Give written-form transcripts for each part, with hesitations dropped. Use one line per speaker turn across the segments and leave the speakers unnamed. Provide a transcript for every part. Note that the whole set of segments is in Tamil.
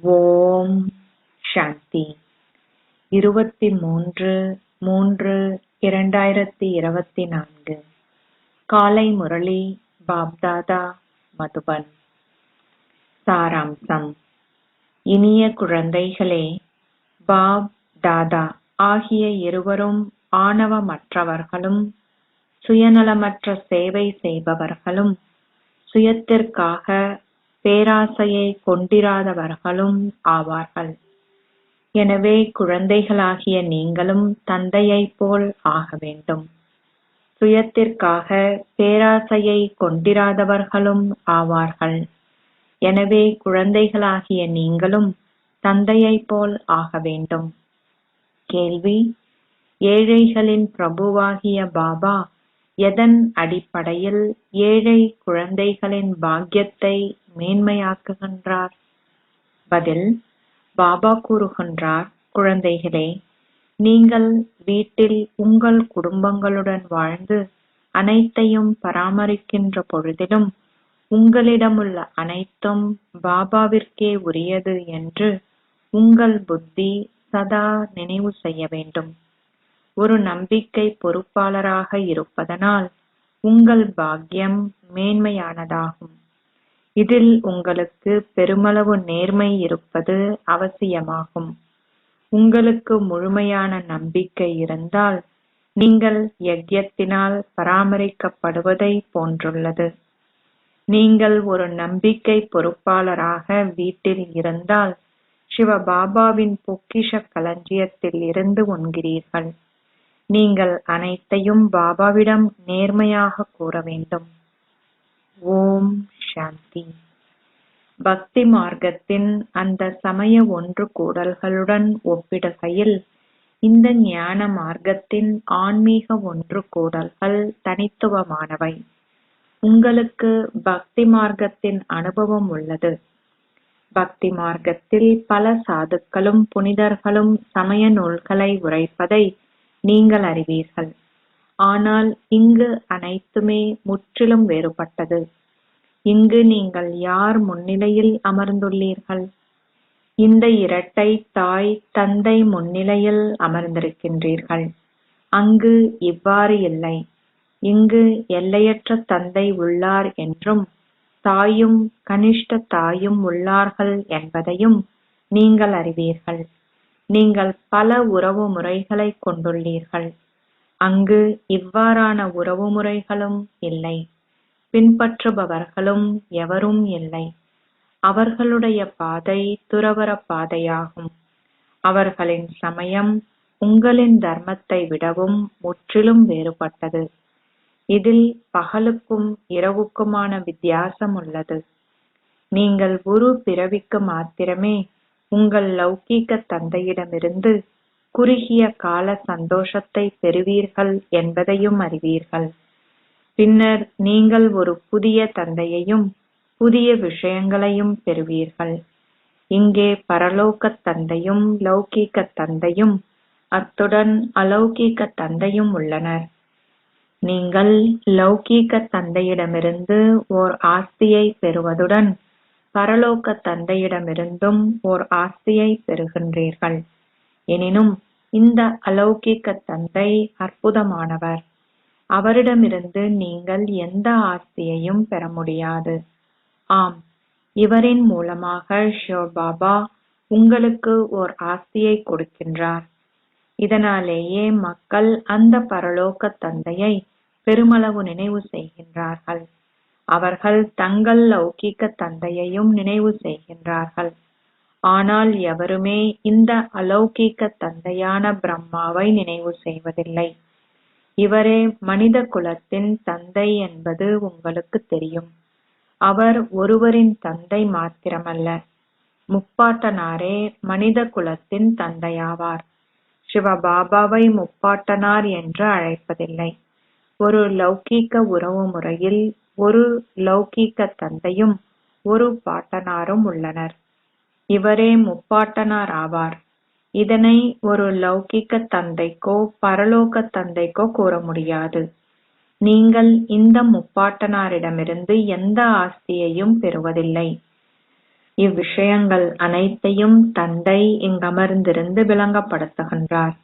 ஓம் சாந்தி. 23/3/2024 காலை முரளி பாப்தாதா மதுபன். சாராம்சம். இனிய குழந்தைகளே, பாப் தாதா ஆகிய இருவரும் ஆணவமற்றவர்களும் சுயநலமற்ற சேவை செய்பவர்களும் சுயத்திற்காக பேராசையை கொண்டிராதவர்களும் ஆவார்கள். எனவே குழந்தைகளாகிய நீங்களும் தந்தையைப் போல் ஆக வேண்டும். சுயத்திற்காக பேராசையை கொண்டிராதவர்களும் ஆவார்கள். எனவே குழந்தைகளாகிய நீங்களும் தந்தையைப் போல் ஆக வேண்டும். கேள்வி: ஏழைகளின் பிரபுவாகிய பாபா எதன் அடிப்படையில் ஏழை குழந்தைகளின் பாக்கியத்தை மேன்மையாக்குகின்றார்? பதில்: பாபா கூறுகின்றார், குழந்தைகளே, நீங்கள் வீட்டில் உங்கள் குடும்பங்களுடன் வாழ்ந்து அனைத்தையும் பராமரிக்கின்ற பொழுதிலும் உங்களிடமுள்ள அனைத்தும் பாபாவிற்கே உரியது என்று உங்கள் புத்தி சதா நினைவு செய்ய வேண்டும். ஒரு நம்பிக்கை பொறுப்பாளராக இருப்பதனால் உங்கள் பாக்கியம் மேன்மையானதாகும். இதில் உங்களுக்கு பெருமளவு நேர்மை இருப்பது அவசியமாகும். உங்களுக்கு முழுமையான நம்பிக்கை இருந்தால் நீங்கள் யஜ்யத்தினால் பராமரிக்கப்படுவதை போன்றுள்ளது. நீங்கள் ஒரு நம்பிக்கை பொறுப்பாளராக வீட்டில் இருந்தால் சிவபாபாவின் பொக்கிஷ களஞ்சியத்தில் இருந்து உண்கிறீர்கள். நீங்கள் அனைத்தையும் பாபாவிடம் நேர்மையாக கூற வேண்டும். ஓம் சாந்தி. பக்தி மார்க்கத்தின் அந்த சமய ஒன்று கூடல்களுடன் ஒப்பிடுகையில் இந்த ஞான மார்க்கத்தின் ஆன்மீக ஒன்று கூடல்கள் தனித்துவமானவை. உங்களுக்கு பக்தி மார்க்கத்தின் அனுபவம் உள்ளது. பக்தி மார்க்கத்தில் பல சாதுக்களும் புனிதர்களும் சமய நூல்களை உரைப்பதை நீங்கள் அறிவீர்கள். ஆனால் இங்கு அனைத்துமே முற்றிலும் வேறுபட்டது. இங்கு நீங்கள் யார் முன்னிலையில் அமர்ந்துள்ளீர்கள்? இந்த இரட்டை தாய் தந்தை முன்னிலையில் அமர்ந்திருக்கின்றீர்கள். அங்கு இவ்வாறு இல்லை. இங்கு எல்லையற்ற தந்தை உள்ளார் என்றும் தாயும் கனிஷ்ட தாயும் உள்ளார்கள் என்பதையும் நீங்கள் அறிவீர்கள். நீங்கள் பல உறவு முறைகளை கொண்டுள்ளீர்கள். அங்கு இவ்வாறான உறவு முறைகளும் இல்லை. பின்பற்றுபவர்களும் எவரும் இல்லை. அவர்களுடைய பாதை துறவற பாதையாகும். அவர்களின் சமயம் உங்களின் தர்மத்தை விடவும் முற்றிலும் வேறுபட்டது. இதில் பகலுக்கும் இரவுக்குமான வித்தியாசம் உள்ளது. நீங்கள் ஒரு பிறவிக்கு மாத்திரமே உங்கள் லௌகீக தந்தையிடமிருந்து குறுகிய கால சந்தோஷத்தை பெறுவீர்கள் என்பதையும் அறிவீர்கள். பின்னர் நீங்கள் ஒரு புதிய தந்தையையும் புதிய விஷயங்களையும் பெறுவீர்கள். இங்கே பரலோக தந்தையும் லௌகீக தந்தையும் அத்துடன் அலௌகீக தந்தையும் உள்ளனர். நீங்கள் லௌகீக தந்தையிடமிருந்து ஓர் ஆஸ்தியை பெறுவதுடன் பரலோக தந்தையிடமிருந்தும் ஓர் ஆஸ்தியை பெறுகின்றீர்கள். எனினும் இந்த அலௌகிக தந்தை அற்புதமானவர். அவரிடமிருந்து நீங்கள் எந்த ஆஸ்தியையும் பெற முடியாது. ஆம், இவரின் மூலமாக சிவபாபா உங்களுக்கு ஓர் ஆஸ்தியை கொடுக்கின்றார். இதனாலேயே மக்கள் அந்த பரலோக தந்தையை பெருமளவு நினைவு செய்கின்றார்கள். அவர்கள் தங்கள் லௌகீக தந்தையையும் நினைவு செய்கின்றார்கள். ஆனால் எவருமே இந்த அலௌகீக தந்தையான பிரம்மாவை நினைவு செய்வதில்லை. இவரே மனித குலத்தின் தந்தை என்பது உங்களுக்கு தெரியும். அவர் ஒருவரின் தந்தை மாத்திரமல்ல, முப்பாட்டனாரே மனித குலத்தின் தந்தையாவார். சிவபாபாவை முப்பாட்டனார் என்று அழைப்பதில்லை. ஒரு லௌகீக உறவு முறையில் ஒரு லௌகீக தந்தையும் ஒரு பாட்டனாரும் உள்ளனர். இவரே முப்பாட்டனார் ஆவார். இதனை ஒரு லௌகிக்க தந்தைக்கோ பரலோக தந்தைக்கோ கூற முடியாது. நீங்கள் இந்த முப்பாட்டனாரிடமிருந்து எந்த ஆஸ்தியையும் பெறுவதில்லை. இவ்விஷயங்கள் அனைத்தையும் தந்தை இங்கமர்ந்திருந்து விளங்கப்படுத்துகின்றார்.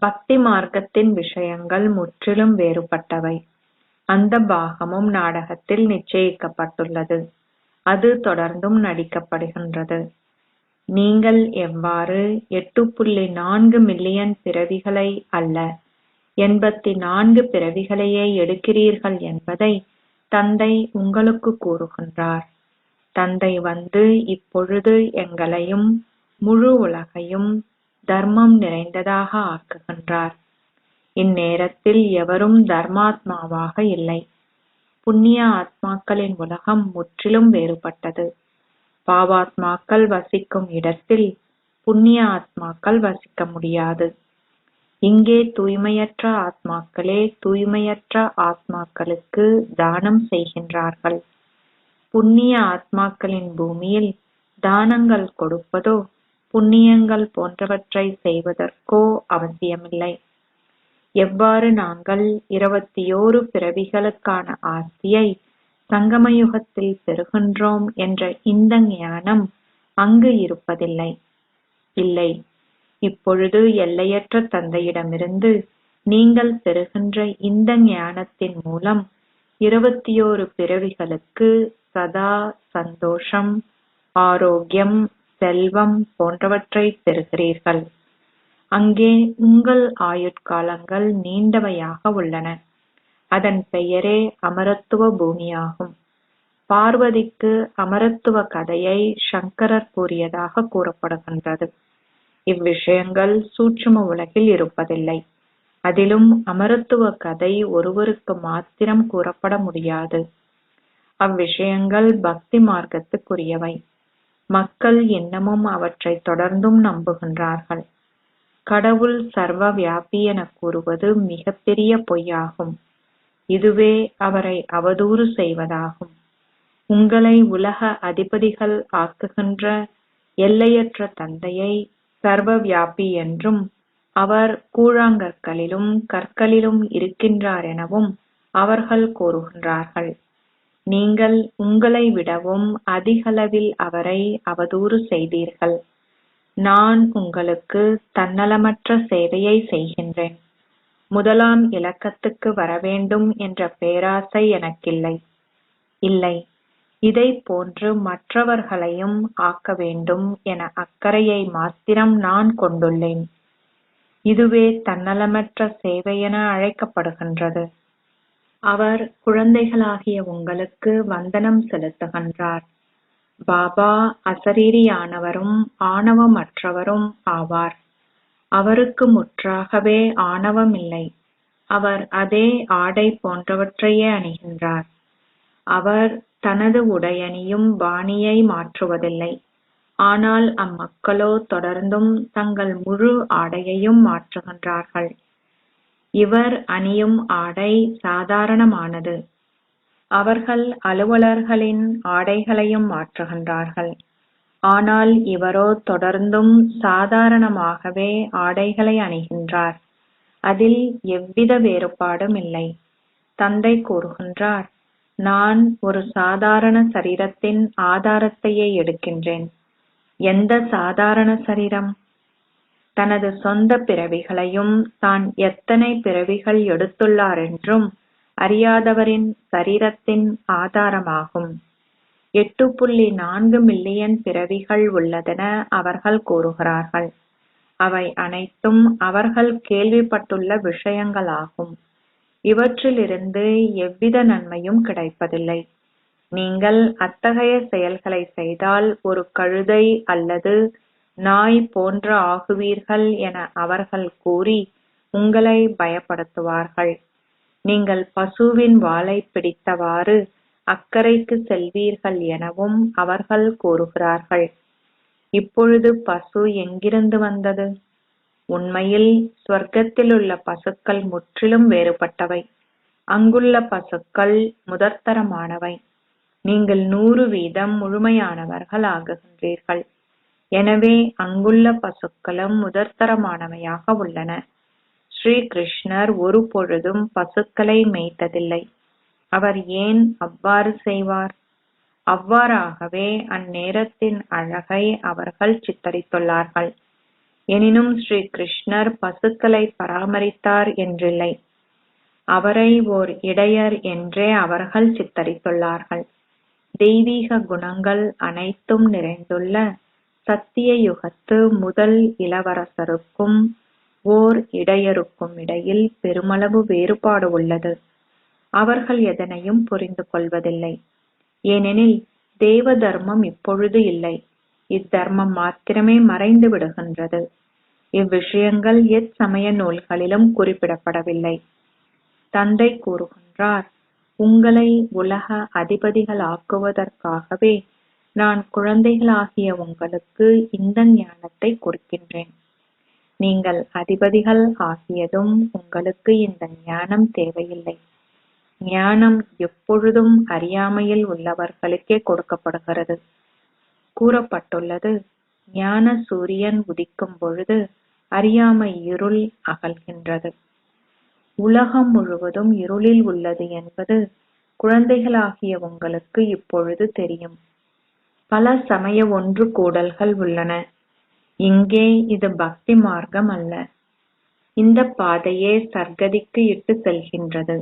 பக்தி மார்க்கத்தின் விஷயங்கள் முற்றிலும் வேறுபட்டவை. அந்த பாகமும் நாடகத்தில் நிச்சயிக்கப்பட்டுள்ளது. அது தொடர்ந்தும் நடிக்கப்படுகின்றது. நீங்கள் எவ்வாறு 8.4 மில்லியன் பிறவிகளை அல்ல 84 பிறவிகளையே எடுக்கிறீர்கள் என்பதை தந்தை உங்களுக்கு கூறுகின்றார். தந்தை வந்து இப்பொழுது எங்களையும் முழு உலகையும் தர்மம் நிறைந்ததாக ஆக்குகின்றார். இந்நேரத்தில் எவரும் தர்மாத்மாவாக இல்லை. புண்ணிய ஆத்மாக்களின் உலகம் முற்றிலும் வேறுபட்டது. பாவாத்மாக்கள் வசிக்கும் இடத்தில் புண்ணிய ஆத்மாக்கள் வசிக்க முடியாது. இங்கே தூய்மையற்ற ஆத்மாக்களே தூய்மையற்ற ஆத்மாக்களுக்கு தானம் செய்கின்றார்கள். புண்ணிய ஆத்மாக்களின் பூமியில் தானங்கள் கொடுப்பதோ புண்ணியங்கள் போன்றவற்றை செய்வதற்கோ அவசியமில்லை. எவ்வாறு நாங்கள் 21 பிறவிகளுக்கான ஆஸ்தியை சங்கமயுகத்தில் பெறுகின்றோம் என்ற இந்த ஞானம் அங்கு இருப்பதில்லை. இல்லை, இப்பொழுது எல்லையற்ற தந்தையிடமிருந்து நீங்கள் பெறுகின்ற இந்த ஞானத்தின் மூலம் 21 பிறவிகளுக்கு சதா சந்தோஷம், ஆரோக்கியம், செல்வம் போன்றவற்றை பெறுகிறீர்கள். அங்கே உங்கள் ஆயுட்காலங்கள் நீண்டவையாக உள்ளன. அதன் பெயரே அமரத்துவ பூமியாகும். பார்வதிக்கு அமரத்துவ கதையை சங்கரர் கூறியதாக கூறப்படுகின்றது. இவ்விஷயங்கள் சூட்சும உலகில் இருப்பதில்லை. அதிலும் அமரத்துவ கதை ஒருவருக்கு மாத்திரம் கூறப்பட முடியாது. அவ்விஷயங்கள் பக்தி மார்க்கத்துக்குரியவை. மக்கள் இன்னமும் அவற்றை தொடர்ந்தும் நம்புகின்றார்கள். கடவுள் சர்வ வியாபி என கூறுவது மிகப்பெரிய பொய்யாகும். இதுவே அவரை அவதூறு செய்வதாகும். உங்களை உலக அதிபதிகள் ஆக்குகின்ற எல்லையற்ற தந்தையை சர்வ வியாபி என்றும் அவர் கூழாங்கற்களிலும் கற்களிலும் இருக்கின்றார் எனவும் அவர்கள் கூறுகின்றார்கள். நீங்கள் உங்களை விடவும் அதிகளவில் அவரை அவதூறு செய்தீர்கள். நான் உங்களுக்கு தன்னலமற்ற சேவையை செய்கின்றேன். முதலாம் இலக்கத்துக்கு வரவேண்டும் என்ற பேராசை எனக்கில்லை. இல்லை, இதை போன்று மற்றவர்களையும் ஆக்க வேண்டும் என அக்கறையை மாத்திரம் நான் கொண்டுள்ளேன். இதுவே தன்னலமற்ற சேவை என அழைக்கப்படுகின்றது. அவர் குழந்தைகளாகிய உங்களுக்கு வந்தனம் செலுத்துகின்றார். பாபா அசரீரியானவரும் ஆணவமற்றவரும் ஆவார். அவருக்கு முற்றாகவே ஆணவம் இல்லை. அவர் அதே ஆடை போன்றவற்றையே அணிகின்றார். அவர் தனது உடையணியும் பாணியை மாற்றுவதில்லை. ஆனால் அம்மக்களோ தொடர்ந்தும் தங்கள் முழு ஆடையையும் மாற்றுகின்றார்கள். இவர் அணியும் ஆடை சாதாரணமானது. அவர்கள் அலுவலர்களின் ஆடைகளையும் மாற்றுகின்றார்கள். ஆனால் இவரோ தொடர்ந்தும் சாதாரணமாகவே ஆடைகளை அணிகின்றார். அதில் எவ்வித வேறுபாடும் இல்லை. தந்தை கூறுகின்றார், நான் ஒரு சாதாரண சரீரத்தின் ஆதாரத்தையே எடுக்கின்றேன். எந்த சாதாரண சரீரம்? தனது சொந்த பிறவிகளையும் தான் எத்தனை பிறவிகள் எடுத்துள்ளார் என்றும் அறியாதவரின் சரீரத்தின் ஆதாரமாகும். 8.4 மில்லியன் பிறவிகள் உள்ளதென அவர்கள் கூறுகிறார்கள். அவை அனைத்தும் அவர்கள் கேள்விப்பட்டுள்ள விஷயங்களாகும். இவற்றிலிருந்து எவ்வித நன்மையும் கிடைப்பதில்லை. நீங்கள் அத்தகைய செயல்களை செய்தால் ஒரு கழுதை அல்லது நாய் போன்ற ஆகுவீர்கள் என அவர்கள் கூறி உங்களை பயப்படுத்துவார்கள். நீங்கள் பசுவின் வாலை பிடித்தவாறு அக்கறைக்கு செல்வீர்கள் எனவும் அவர்கள் கூறுகிறார்கள். இப்பொழுது பசு எங்கிருந்து வந்தது? உண்மையில் ஸ்வர்க்கத்திலுள்ள பசுக்கள் முற்றிலும் வேறுபட்டவை. அங்குள்ள பசுக்கள் முதற்தரமானவை. நீங்கள் 100% முழுமையானவர்கள் ஆகுகின்றீர்கள். எனவே அங்குள்ள பசுக்களும் முதற்தரமானவையாக உள்ளன. ஸ்ரீ கிருஷ்ணர் ஒரு பொழுதும் பசுக்களை மேய்த்ததில்லை. அவர் ஏன் அவ்வாறு செய்வார்? அவ்வாறாகவே அந்நேரத்தின் அழகை அவர்கள் சித்தரித்துள்ளார்கள். எனினும் ஸ்ரீ கிருஷ்ணர் பசுக்களை பராமரித்தார் என்றில்லை. அவரை ஓர் இடையர் என்றே அவர்கள் சித்தரித்துள்ளார்கள். தெய்வீக குணங்கள் அனைத்தும் நிறைந்துள்ள சத்திய யுகத்து முதல் இளவரசருக்கும் ஓர் இடையருக்கும் இடையில் பெருமளவு வேறுபாடு உள்ளது. அவர்கள் எதனையும் புரிந்து கொள்வதில்லை. ஏனெனில் தேவ தர்மம் இப்பொழுது இல்லை. இத்தர்மம் மாத்திரமே மறைந்து விடுகின்றது. இவ்விஷயங்கள் எச்சமய நூல்களிலும் குறிப்பிடப்படவில்லை. தந்தை கூறுகின்றார், உங்களை உலக அதிபதிகளாக்குவதற்காகவே நான் குழந்தைகளாகிய உங்களுக்கு இந்த ஞானத்தை கொடுக்கின்றேன். நீங்கள் அதிபதிகள் ஆகியதும் உங்களுக்கு இந்த ஞானம் தேவையில்லை. ஞானம் எப்பொழுதும் அறியாமையில் உள்ளவர்களுக்கே கொடுக்கப்படுகிறது. கூறப்பட்டுள்ளது, ஞான சூரியன் உதிக்கும் பொழுது அறியாமை இருள் அகல்கின்றது. உலகம் முழுவதும் இருளில் உள்ளது என்பது குழந்தைகளாகிய உங்களுக்கு இப்பொழுது தெரியும். பல சமய ஒன்று கூடல்கள் உள்ளன. இங்கே இது பக்தி மார்க்கம் அல்ல. இந்த பாதையே சர்க்கதிக்கு இட்டு செல்கின்றது.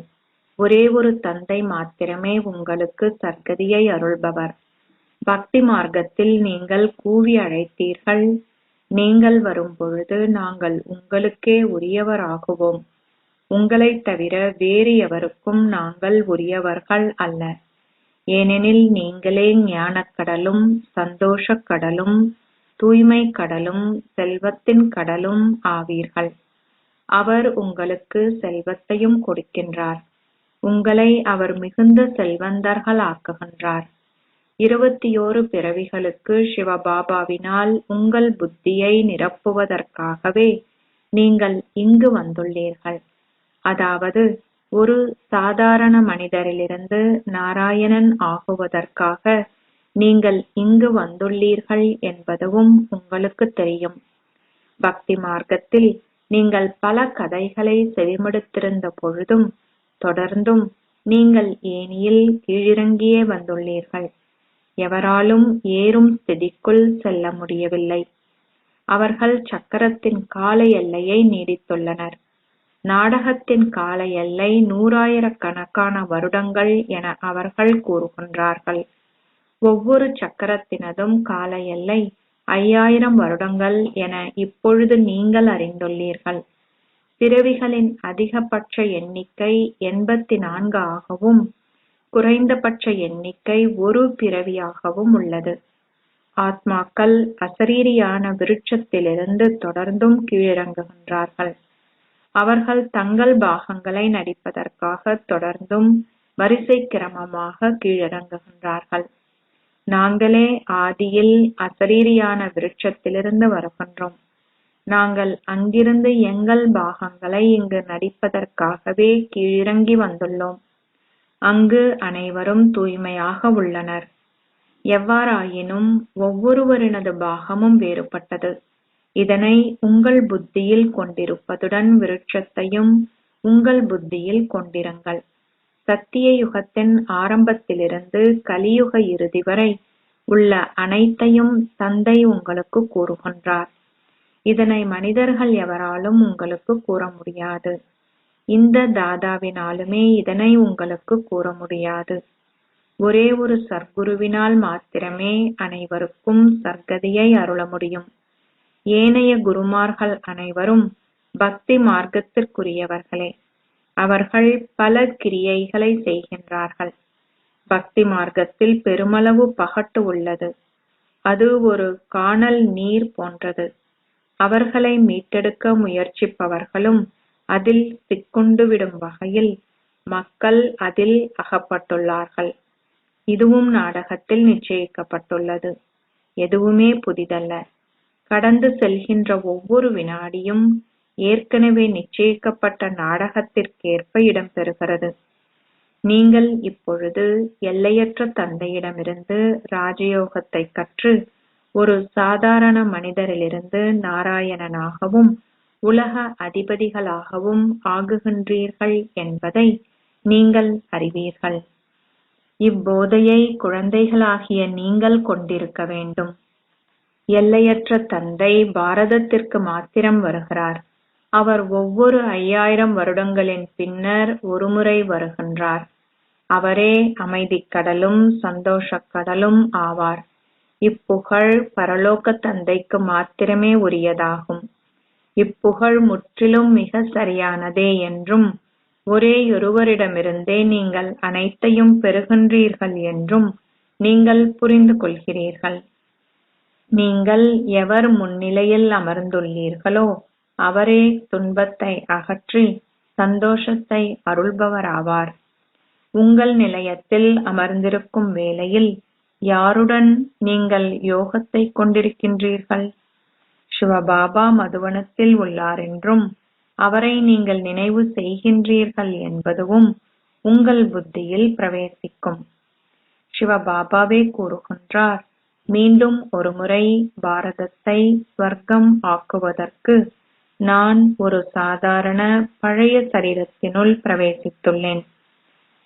ஒரே ஒரு தந்தை மாத்திரமே உங்களுக்கு சர்க்கதியை அருள்பவர். பக்தி மார்க்கத்தில் நீங்கள் கூவி அழைத்தீர்கள். நீங்கள் வரும் பொழுது நாங்கள் உங்களுக்கே உரியவராகுவோம். உங்களைத் தவிர வேறு எவருக்கும் நாங்கள் உரியவர்கள் அல்ல. ஏனெனில் நீங்களே ஞானக்கடலும் சந்தோஷக் கடலும் தூய்மை கடலும் செல்வத்தின் கடலும் ஆவீர்கள். அவர் உங்களுக்கு செல்வத்தையும் கொடுக்கின்றார். உங்களை அவர் மிகுந்த செல்வந்தர்கள் ஆக்குகின்றார். 21 பிறவிகளுக்கு சிவபாபாவினால் உங்கள் புத்தியை நிரப்புவதற்காகவே நீங்கள் இங்கு வந்துள்ளீர்கள். அதாவது ஒரு சாதாரண மனிதரிலிருந்து நாராயணன் ஆகுவதற்காக நீங்கள் இங்கு வந்துள்ளீர்கள் என்பதுவும் உங்களுக்கு தெரியும். பக்தி மார்க்கத்தில் நீங்கள் பல கதைகளை செவிமடுத்திருந்த பொழுதும் தொடர்ந்தும் நீங்கள் ஏணியில் கீழிறங்கியே வந்துள்ளீர்கள். எவராலும் ஏறும் ஸ்திதிக்குள் செல்ல முடியவில்லை. அவர்கள் சக்கரத்தின் கால எல்லையை நீடித்துள்ளனர். நாடகத்தின் கால எல்லை 100,000 வருடங்கள் என அவர்கள் கூறுகின்றார்கள். ஒவ்வொரு சக்கரத்தினதும் கால எல்லை 5000 வருடங்கள் என இப்பொழுது நீங்கள் அறிந்துள்ளீர்கள். பிறவிகளின் அதிகபட்ச எண்ணிக்கை 84 ஆகவும் குறைந்தபட்ச எண்ணிக்கை ஒரு பிறவியாகவும் உள்ளது. ஆத்மாக்கள் அசரீரியான விருட்சத்திலிருந்து தொடர்ந்தும் கீழிறங்குகின்றார்கள். அவர்கள் தங்கள் பாகங்களை நடிப்பதற்காக தொடர்ந்தும் வரிசை கிரமமாக கீழிறங்குகின்றார்கள். நாங்களே ஆதியில் அசரீரியான விருட்சத்திலிருந்து வருகின்றோம். நாங்கள் அங்கிருந்து எங்கள் பாகங்களை இங்கு நடிப்பதற்காகவே கீழிறங்கி வந்துள்ளோம். அங்கு அனைவரும் தூய்மையாக உள்ளனர். எவ்வாறாயினும் ஒவ்வொருவரினது பாகமும் வேறுபட்டது. இதனை உங்கள் புத்தியில் கொண்டிருப்பதுடன் விருட்சத்தையும் உங்கள் புத்தியில் கொண்டிருங்கள். சத்திய யுகத்தின் ஆரம்பத்திலிருந்து கலியுக இறுதி வரை உள்ள அனைத்தையும் தந்தை உங்களுக்கு கூறுகின்றார். இதனை மனிதர்கள் எவராலும் உங்களுக்கு கூற முடியாது. இந்த தாதாவினாலுமே இதனை உங்களுக்கு கூற முடியாது. ஒரே ஒரு சர்க்குருவினால் மாத்திரமே அனைவருக்கும் சர்க்கதியை அருள முடியும். ஏனைய குருமார்கள் அனைவரும் பக்தி மார்க்கத்திற்குரியவர்களே. அவர்கள் பல கிரியைகளை செய்கின்றார்கள். பக்தி மார்க்கத்தில் பெருமளவு பகட்டு உள்ளது. அது ஒரு கானல் நீர் போன்றது. அவர்களை மீட்டெடுக்க முயற்சிப்பவர்களும் அதில் சிக்குண்டு விடும் வகையில் மக்கள் அதில் அகப்பட்டுள்ளார்கள். இதுவும் நாடகத்தில் நிச்சயிக்கப்பட்டுள்ளது. எதுவுமே புதிதல்ல. கடந்து செல்கின்ற ஒவ்வொரு வினாடியும் ஏற்கனவே நிச்சயிக்கப்பட்ட நாடகத்திற்கேற்ப இடம்பெறுகிறது. நீங்கள் இப்பொழுது எல்லையற்ற தந்தையிடமிருந்து ராஜயோகத்தை கற்று ஒரு சாதாரண மனிதரிலிருந்து நாராயணனாகவும் உலக அதிபதிகளாகவும் ஆகுகின்றீர்கள் என்பதை நீங்கள் அறிவீர்கள். இப்போதையை குழந்தைகளாகிய நீங்கள் கொண்டிருக்க வேண்டும். எல்லையற்ற தந்தை பாரதத்திற்கு மாத்திரம் வருகிறார். அவர் ஒவ்வொரு 5000 வருடங்களின் பின்னர் ஒருமுறை வருகின்றார். அவரே அமைதிக் கடலும் சந்தோஷக் கடலும் ஆவார். இப்புகழ் பரலோக தந்தைக்கு மாத்திரமே உரியதாகும். இப்புகழ் முற்றிலும் மிக சரியானதே என்றும் ஒரேயொருவரிடமிருந்தே நீங்கள் அனைத்தையும் பெறுகின்றீர்கள் என்றும் நீங்கள் புரிந்து கொள்கிறீர்கள். நீங்கள் எவர் முன்னிலையில் அமர்ந்துள்ளீர்களோ அவரே துன்பத்தை அகற்றி சந்தோஷத்தை அருள்பவராவார். உங்கள் நிலையத்தில் அமர்ந்திருக்கும் வேளையில் யாருடன் நீங்கள் யோகத்தை கொண்டிருக்கின்றீர்கள்? சிவபாபா மதுவனத்தில் உள்ளார் என்றும் அவரை நீங்கள் நினைவு செய்கின்றீர்கள் என்பதுவும் உங்கள் புத்தியில் பிரவேசிக்கும். சிவபாபாவே கூறுகின்றார், மீண்டும் ஒருமுறை பாரதத்தை ஸ்வர்க்கம் ஆக்குவதற்கு நான் ஒரு சாதாரண பழைய சரீரத்தினுள் பிரவேசித்துள்ளேன்.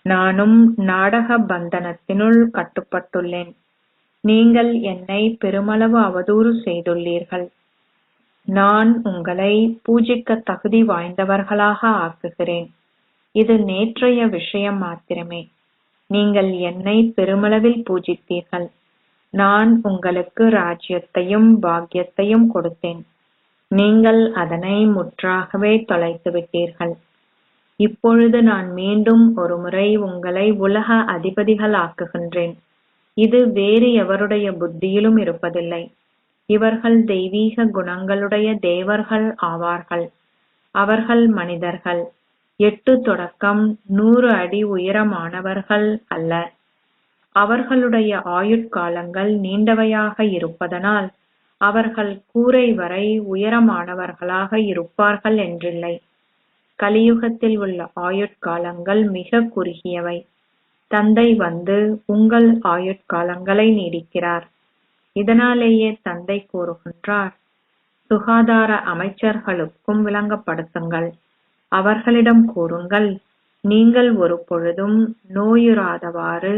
நானும் நாடக பந்தனத்தினுள் கட்டுப்பட்டுள்ளேன். நீங்கள் என்னை பெருமளவு அவதூறு செய்துள்ளீர்கள். நான் உங்களை பூஜிக்க தகுதி வாய்ந்தவர்களாக ஆக்குகிறேன். இது நேற்றைய விஷயம் மாத்திரமே. நீங்கள் என்னை பெருமளவில் பூஜித்தீர்கள். நான் உங்களுக்கு ராஜ்யத்தையும் பாக்கியத்தையும் கொடுத்தேன். நீங்கள் அதனை முற்றாகவே தொலைத்து விட்டீர்கள். இப்பொழுது நான் மீண்டும் ஒருமுறை உங்களை உலக அதிபதிகளாக்குகின்றேன். இது வேறு எவருடைய புத்தியிலும் இருப்பதில்லை. இவர்கள் தெய்வீக குணங்களுடைய தேவர்கள் ஆவார்கள். அவர்கள் மனிதர்கள். 8 தொடக்கம் 100 அடி உயரமானவர்கள் அல்ல. அவர்களுடைய ஆயுட்காலங்கள் நீண்டவையாக இருப்பதனால் அவர்கள் கூரை வரை உயரமானவர்களாக இருப்பார்கள் என்றில்லை. கலியுகத்தில் உள்ள ஆயுட்காலங்கள் மிக குறுகியவை. தந்தை வந்து உங்கள் ஆயுட்காலங்களை நீடிக்கிறார். இதனாலேயே தந்தை கூறுகின்றார், சுகாதார அமைச்சர்களுக்கும் விளங்கப்படுத்துங்கள். அவர்களிடம் கூறுங்கள், நீங்கள் ஒரு பொழுதும் நோயுறாதவாறு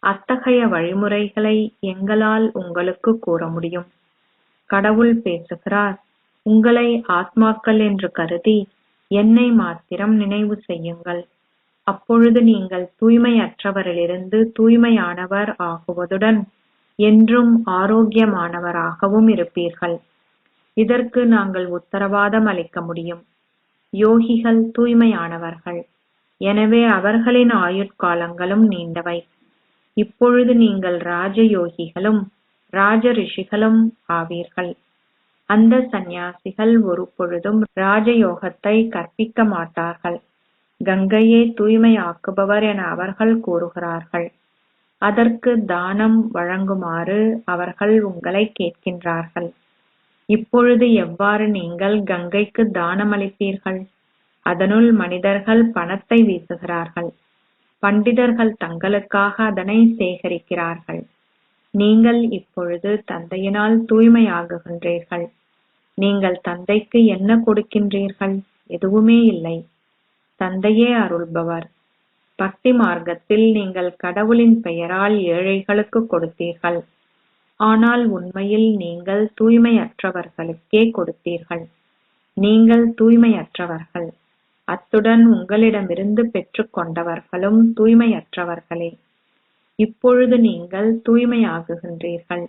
அத்தகைய வழிமுறைகளை எங்களால் உங்களுக்கு கூற முடியும். கடவுள் பேசுகிறார், உங்களை ஆத்மாக்கள் என்று கருதி என்னை மாத்திரம் நினைவு செய்யுங்கள். அப்பொழுது நீங்கள் தூய்மையற்றவரிலிருந்து தூய்மையானவர் ஆகுவதுடன் என்றும் ஆரோக்கியமானவராகவும் இருப்பீர்கள். இதற்கு நாங்கள் உத்தரவாதம் அளிக்க முடியும். யோகிகள் தூய்மையானவர்கள். எனவே அவர்களின் ஆயுட்காலங்களும் நீண்டவை. இப்பொழுது நீங்கள் ராஜயோகிகளும் ராஜ ரிஷிகளும் ஆவீர்கள். அந்த சந்நியாசிகள் ஒரு பொழுதும் ராஜயோகத்தை கற்பிக்க மாட்டார்கள். கங்கையே தூய்மையாக்குபவர் என அவர்கள் கூறுகிறார்கள். அதற்கு தானம் வழங்குமாறு அவர்கள் உங்களை கேட்கின்றார்கள். இப்பொழுது எவ்வாறு நீங்கள் கங்கைக்கு தானம் அளிப்பீர்கள்? அதனுள் மனிதர்கள் பணத்தை வீசுகிறார்கள். பண்டிதர்கள் தங்களுக்காக அதனை சேகரிக்கிறார்கள். நீங்கள் இப்பொழுது தந்தையினால் தூய்மையாகுகின்றீர்கள். நீங்கள் தந்தைக்கு என்ன கொடுக்கின்றீர்கள்? எதுவுமே இல்லை. தந்தையே அருள்பவர். பக்தி மார்க்கத்தில் நீங்கள் கடவுளின் பெயரால் ஏழைகளுக்கு கொடுத்தீர்கள். ஆனால் உண்மையில் நீங்கள் தூய்மையற்றவர்களுக்கே கொடுத்தீர்கள். நீங்கள் தூய்மையற்றவர்கள். அத்துடன் உங்களிடமிருந்து பெற்றுக் கொண்டவர்களும் தூய்மையற்றவர்களே. இப்பொழுது நீங்கள் தூய்மையாகுகின்றீர்கள்.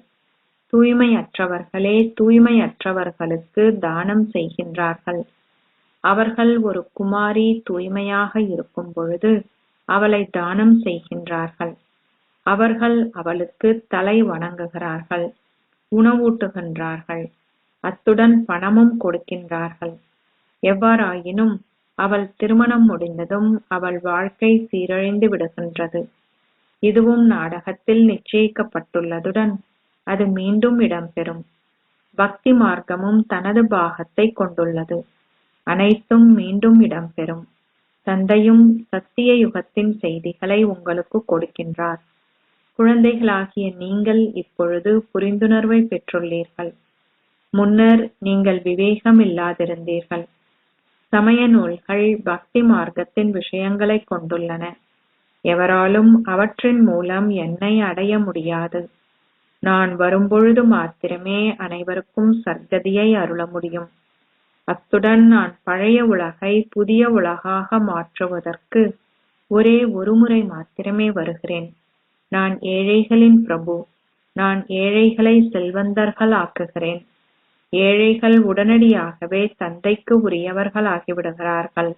தூய்மையற்றவர்களே தூய்மையற்றவர்களுக்கு தானம் செய்கின்றார்கள். அவர்கள் ஒரு குமாரி தூய்மையாக இருக்கும் பொழுது அவளை தானம் செய்கின்றார்கள். அவர்கள் அவளுக்கு தலை வணங்குகிறார்கள், உணவூட்டுகின்றார்கள், அத்துடன் பணமும் கொடுக்கின்றார்கள். எவ்வாறாயினும் அவள் திருமணம் முடிந்ததும் அவள் வாழ்க்கை சீரழிந்து விடுகின்றது. இதுவும் நாடகத்தில் நிச்சயிக்கப்பட்டுள்ளதுடன் அது மீண்டும் இடம்பெறும். பக்தி மார்க்கமும் தனது பாகத்தை கொண்டுள்ளது. அனைத்தும் மீண்டும் இடம்பெறும். தந்தையும் சத்திய யுகத்தின் செய்திகளை உங்களுக்கு கொடுக்கின்றார். குழந்தைகளாகிய நீங்கள் இப்பொழுது புரிந்துணர்வை பெற்றுள்ளீர்கள். முன்னர் நீங்கள் விவேகம் இல்லாதிருந்தீர்கள். சமய நூல்கள் பக்தி மார்க்கத்தின் விஷயங்களை கொண்டுள்ளன. எவராலும் அவற்றின் மூலம் என்னை அடைய முடியாது. நான் வரும்பொழுது மாத்திரமே அனைவருக்கும் சர்க்கதியை அருள முடியும். அத்துடன் நான் பழைய உலகை புதிய உலகாக மாற்றுவதற்கு ஒரே ஒருமுறை மாத்திரமே வருகிறேன். நான் ஏழைகளின் பிரபு. நான் ஏழைகளை செல்வந்தர்கள் ஆக்குகிறேன். ஏழைகள் உடனடியாகவே தந்தைக்கு உரியவர்கள் ஆகிவிடுகிறார்கள்.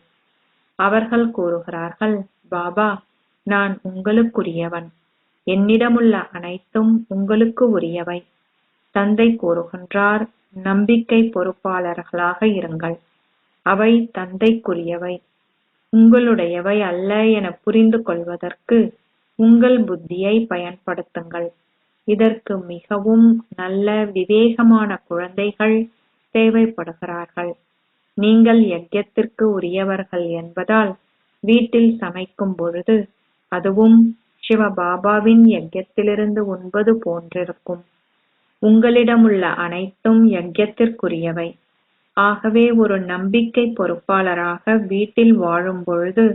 அவர்கள் கூறுகிறார்கள், பாபா, நான் உங்களுக்குரியவன். என்னிடமுள்ள அனைத்தும் உங்களுக்கு உரியவை. தந்தை கூறுகின்றார், நம்பிக்கை பொறுப்பாளர்களாக இருங்கள். அவை தந்தைக்குரியவை, உங்களுடையவை அல்ல என புரிந்து கொள்வதற்கு உங்கள் புத்தியை பயன்படுத்துங்கள். இதற்கு மிகவும் நல்ல விவேகமான குழந்தைகள் தேவைப்படுகிறார்கள். நீங்கள் யஜ்யத்திற்கு உரியவர்கள் என்பதால் வீட்டில் சமைக்கும் பொழுது அதுவும் சிவபாபாவின் யஜ்யத்திலிருந்து உண்பது போன்றிருக்கும். உங்களிடமுள்ள அனைத்தும் யஜ்யத்திற்குரியவை. ஆகவே ஒரு நம்பிக்கை பொறுப்பாளராக வீட்டில் வாழும் பொழுது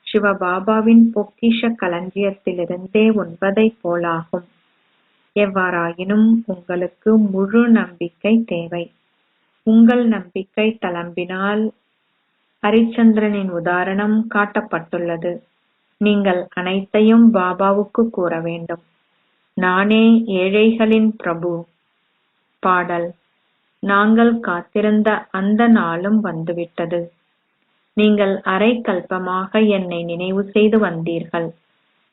சிவபாபாவின் பொக்கிஷ களஞ்சியத்திலிருந்தே உண்பதைப் போலாகும். எவ்வாறாயினும் உங்களுக்கு முழு நம்பிக்கை தேவை. உங்கள் நம்பிக்கை தளம்பினால் ஹரிச்சந்திரனின் உதாரணம் காட்டப்பட்டுள்ளது. நீங்கள் அனைத்தையும் பாபாவுக்கு கூற வேண்டும். நானே ஏழைகளின் பிரபு. பாடல். நாங்கள் காத்திருந்த அந்த நாளும் வந்துவிட்டது. நீங்கள் அரை கல்பமாக என்னை நினைவு செய்து வந்தீர்கள்.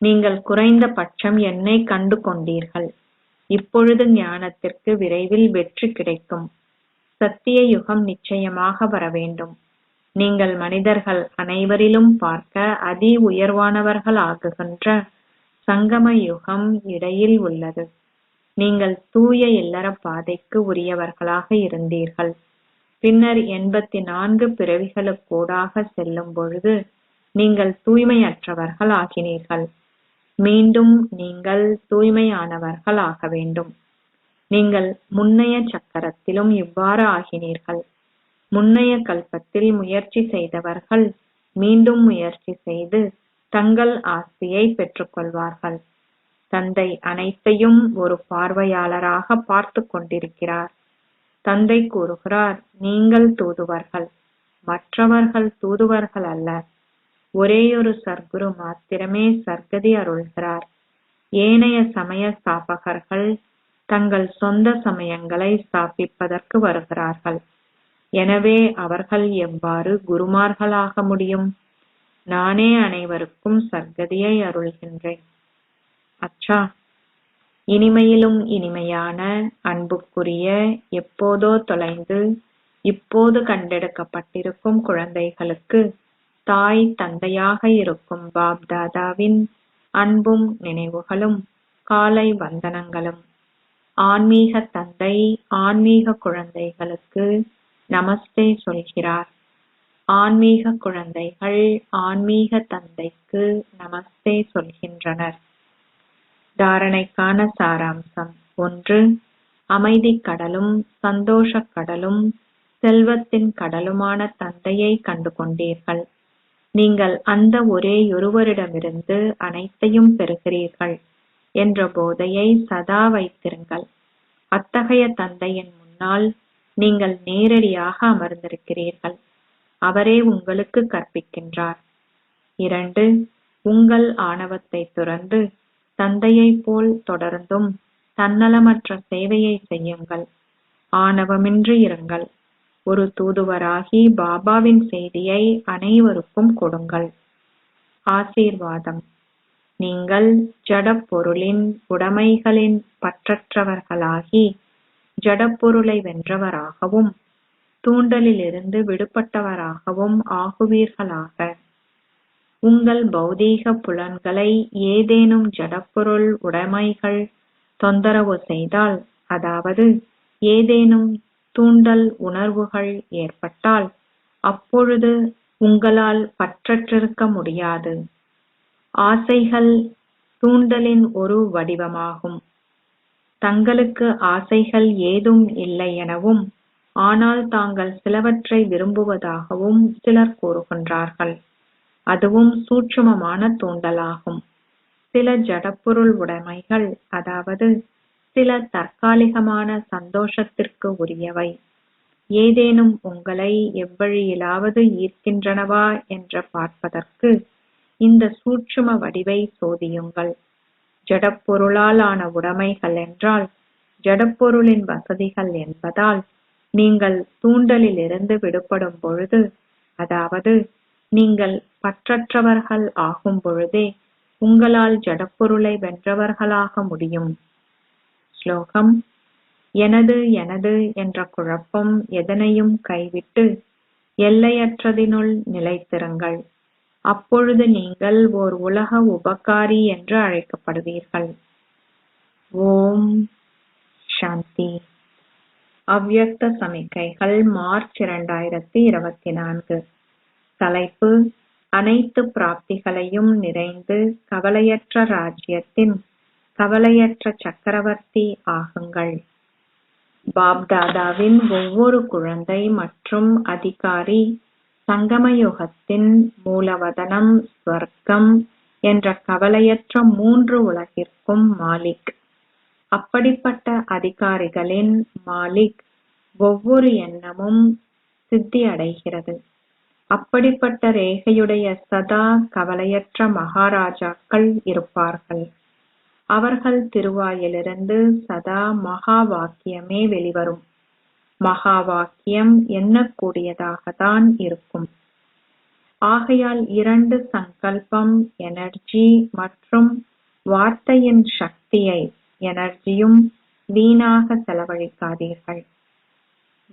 நீங்கள் குறைந்த பட்சம் என்னை கண்டு கொண்டீர்கள். இப்பொழுது ஞானத்திற்கு விரைவில் வெற்றி கிடைக்கும். சத்திய யுகம் நிச்சயமாக வர வேண்டும். நீங்கள் மனிதர்கள் அனைவரிலும் பார்க்க அதி உயர்வானவர்கள் ஆகுகின்ற சங்கம யுகம் இடையில் உள்ளது. நீங்கள் தூய இல்லற பாதைக்கு உரியவர்களாக இருந்தீர்கள். பின்னர் 84 பிறவிகளுக்கூடாக செல்லும் பொழுது நீங்கள் தூய்மையற்றவர்கள் ஆகினீர்கள். மீண்டும் நீங்கள் தூய்மையானவர்கள் ஆக வேண்டும். நீங்கள் முன்னைய சக்கரத்திலும் இவ்வாறு ஆகினீர்கள். முன்னைய கல்பத்தில் முயற்சி செய்தவர்கள் மீண்டும் முயற்சி செய்து தங்கள் ஆஸ்தியை பெற்றுக்கொள்வார்கள். தந்தை அனைத்தையும் ஒரு பார்வையாளராக பார்த்து கொண்டிருக்கிறார். தந்தை கூறுகிறார், நீங்கள் தூதுவர்கள், மற்றவர்கள் தூதுவர்கள் அல்ல. ஒரேயொரு சர்க்குரு மாத்திரமே சர்க்கதி அருள்கிறார். ஏனைய சமய ஸ்தாபகர்கள் தங்கள் சொந்த சமயங்களை ஸ்தாபிப்பதற்கு வருகிறார்கள். எனவே அவர்கள் எவ்வாறு குருமார்களாக முடியும்? நானே அனைவருக்கும் சர்க்கதியை அருள்கின்றேன். அச்சா, இனிமையிலும் இனிமையான அன்புக்குரிய, எப்போதோ தொலைந்து இப்போது கண்டெடுக்கப்பட்டிருக்கும் குழந்தைகளுக்கு தாய் தந்தையாக இருக்கும் பாப் தாதாவின் அன்பும் நினைவுகளும் காலை வந்தனங்களும். ஆன்மீக தந்தை ஆன்மீக குழந்தைகளுக்கு நமஸ்தே சொல்கிறார். ஆன்மீக குழந்தைகள் ஆன்மீக தந்தைக்கு நமஸ்தே சொல்கின்றனர். தாரணைக்கான சாராம்சம். 1. அமைதிக் கடலும் சந்தோஷக் கடலும் செல்வத்தின் கடலுமான தந்தையை கண்டு கொண்டீர்கள். நீங்கள் அந்த ஒரேயொருவரிடமிருந்து அனைத்தையும் பெறுகிறீர்கள் என்ற போதையை சதா வைத்திருங்கள். அத்தகைய தந்தையின் முன்னால் நீங்கள் நேரடியாக அமர்ந்திருக்கிறீர்கள். அவரே உங்களுக்கு கற்பிக்கின்றார். 2. உங்கள் ஆணவத்தை துறந்து தந்தையைப் போல் தொடர்ந்தும் தன்னலமற்ற சேவையை செய்யுங்கள். ஆணவமின்றி இருங்கள். ஒரு தூதுவராகி பாபாவின் செய்தியை அனைவருக்கும் கொடுங்கள். ஆசீர்வாதம். நீங்கள் ஜடப்பொருளின் உடைமைகளின் பற்றற்றவர்களாகி ஜடப்பொருளை வென்றவராகவும் தூண்டலிலிருந்து விடுபட்டவராகவும் ஆகுவீர்களாக. உங்கள் பௌதீக புலன்களை ஏதேனும் ஜடப்பொருள் உடைமைகள் தொந்தரவு செய்தால், அதாவது ஏதேனும் தூண்டல் உணர்வுகள் ஏற்பட்டால், அப்பொழுது உங்களால் பற்றற்றிருக்க முடியாது. ஆசைகள் தூண்டலின் ஒரு வடிவமாகும். தங்களுக்கு ஆசைகள் ஏதும் இல்லை எனவும், ஆனால் தாங்கள் சிலவற்றை விரும்புவதாகவும் சிலர் கூறுகின்றார்கள். அதுவும் சூட்சுமமான தூண்டலாகும். சில ஜடப்பொருள் உடைமைகள், அதாவது சில தற்காலிகமான சந்தோஷத்திற்கு உரியவை, ஏதேனும் உங்களை எவ்வழியிலாவது ஈர்க்கின்றனவா என்று பார்ப்பதற்கு இந்த சூட்சும வடிவை சோதியுங்கள். ஜடப்பொருளால் ஆன உடைமைகள் என்றால் ஜடப்பொருளின் வசதிகள் என்பதால் நீங்கள் தூண்டலிலிருந்து விடுபடும் பொழுது, அதாவது நீங்கள் பற்றற்றவர்கள் ஆகும் பொழுதே உங்களால் ஜடப்பொருளை வென்றவர்களாக முடியும். ஸ்லோகம்: எனது எனது என்ற குழப்பம் எதனையும் கைவிட்டு எல்லையற்றதினுள் நிலைத்திருங்கள். அப்பொழுது நீங்கள் ஓர் உலக உபகாரி என்று அழைக்கப்படுவீர்கள். ஓம் சாந்தி. அவ்யக்த சமிக்கைகள், மார்ச் 2024. தலைப்பு: அனைத்து பிராப்திகளையும் நிறைந்து கவலையற்ற ராஜ்யத்தின் கவலையற்ற சக்கரவர்த்தி ஆகுங்கள். பாப்தாதாவின் ஒவ்வொரு குழந்தை மற்றும் அதிகாரி சங்கமயுகத்தின் மூலவதனம் ஸ்வர்க்கம் என்ற கவலையற்ற 3 உலகிற்கும் மாலிக். அப்படிப்பட்ட அதிகாரிகளின் மாலிக் ஒவ்வொரு எண்ணமும் சித்தி அடைகிறது. அப்படிப்பட்ட ரேகையுடைய சதா கவலையற்ற மகாராஜாக்கள் இருப்பார்கள். அவர்கள் திருவாயிலிருந்து சதா மகா வாக்கியமே வெளிவரும். மகா வாக்கியம் எண்ணக்கூடியதாகத்தான் இருக்கும். ஆகையால் 2 சங்கல்பம் எனர்ஜி மற்றும் வார்த்தையின் சக்தியை எனர்ஜியும் வீணாக செலவழிக்காதீர்கள்.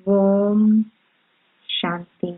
ஓம் சாந்தி.